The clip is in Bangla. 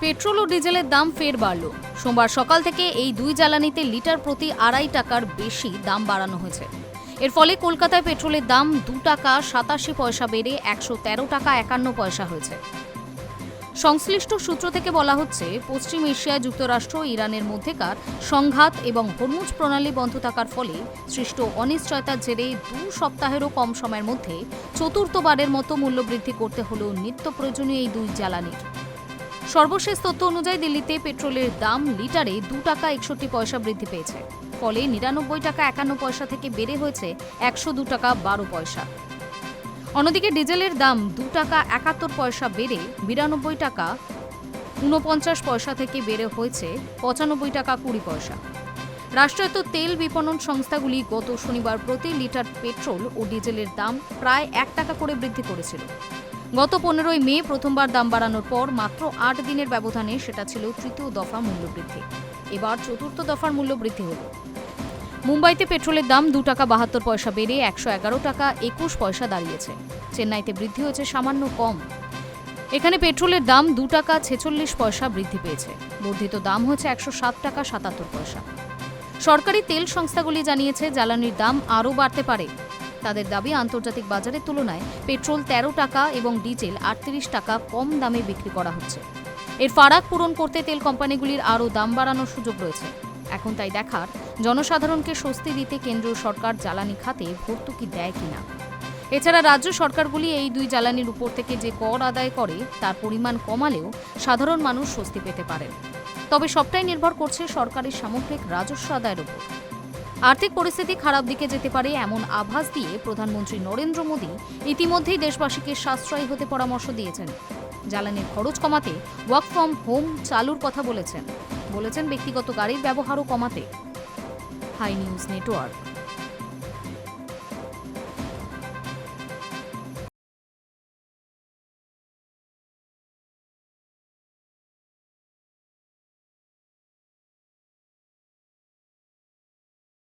পেট্রোল ও ডিজেলের দাম ফের বাড়ল। সোমবার সকাল থেকে এই দুই জ্বালানিতে লিটার প্রতি 2.5 টাকার বেশি দাম বাড়ানো হয়েছে। এর ফলে কলকাতায় পেট্রোলের দাম 2 টাকা 87 পয়সা বেড়ে 113 টাকা 51 পয়সা হয়েছে। সংশ্লিষ্ট সূত্র থেকে বলা হচ্ছে, পশ্চিম এশিয়া, যুক্তরাষ্ট্র ও ইরানের মধ্যেকার সংঘাত এবং হরমুজ প্রণালী বন্ধ থাকার ফলে সৃষ্ট অনিশ্চয়তার জেরে 2 সপ্তাহেরও কম সময়ের মধ্যে চতুর্থবারের মতো মূল্যবৃদ্ধি করতে হলো নিত্য প্রয়োজনীয় এই দুই জ্বালানির। সর্বশেষ তথ্য অনুযায়ী দিল্লিতে পেট্রোলের দাম লিটারে 2 টাকা 61 পয়সা বৃদ্ধি পেয়েছে। ফলে 99 টাকা 51 পয়সা থেকে বেড়ে হয়েছে 102 টাকা 12 পয়সা। অন্যদিকে ডিজেলের দাম 2 টাকা 71 পয়সা বেড়ে 92 টাকা 49 পয়সা থেকে বেড়ে হয়েছে 95 টাকা 20 পয়সা। রাষ্ট্রায়ত্ত তেল বিপণন সংস্থাগুলি গত শনিবার প্রতি লিটার পেট্রোল ও ডিজেলের দাম প্রায় 1 টাকা করে বৃদ্ধি করেছিল। গত 15 মে প্রথমবার দাম বাড়ানোর পর মাত্র 8 দিনের ব্যবধানে সেটা ছিল তৃতীয় দফা মূল্যবৃদ্ধি। এবার চতুর্থ দফার মূল্যবৃদ্ধি হল। মুম্বাইতে পেট্রোলের দাম 2 টাকা 72 পয়সা বেড়ে 111 টাকা 21 পয়সা দাঁড়িয়েছে। চেন্নাইতে বৃদ্ধি হয়েছে সামান্য কম। এখানে পেট্রোলের দাম 2 টাকা 46 পয়সা বৃদ্ধি পেয়েছে। বর্ধিত দাম হচ্ছে 107 টাকা 77 পয়সা। সরকারি তেল সংস্থাগুলি জানিয়েছে জ্বালানির দাম আরও বাড়তে পারে। তাদের দাবি, আন্তর্জাতিক বাজারের তুলনায় পেট্রোল 13 টাকা এবং ডিজেল 38 টাকা কম দামে বিক্রি করা হচ্ছে। এর ফারাক পূরণ করতে তেল কোম্পানিগুলির আরও দাম বাড়ানোর সুযোগ রয়েছে। এখন তাই দেখার, জনসাধারণকে স্বস্তি দিতে কেন্দ্রীয় সরকার জ্বালানি খাতে ভর্তুকি দেয় কিনা। এছাড়া রাজ্য সরকারগুলি এই দুই জ্বালানির উপর থেকে যে কর আদায় করে তার পরিমাণ কমালেও সাধারণ মানুষ স্বস্তি পেতে পারেন। তবে সবটাই নির্ভর করছে সরকারের সামগ্রিক রাজস্ব আদায়ের উপর। আর্থিক পরিস্থিতি খারাপ দিকে যেতে পারে এমন আভাস দিয়ে প্রধানমন্ত্রী নরেন্দ্র মোদী ইতিমধ্যেই দেশবাসীকে সাশ্রয়ী হতে পরামর্শ দিয়েছেন। জ্বালানির খরচ কমাতে ওয়ার্ক ফ্রম হোম চালুর কথা বলেছেন ব্যক্তিগত গাড়ির ব্যবহারও কমাতে। Hi News network.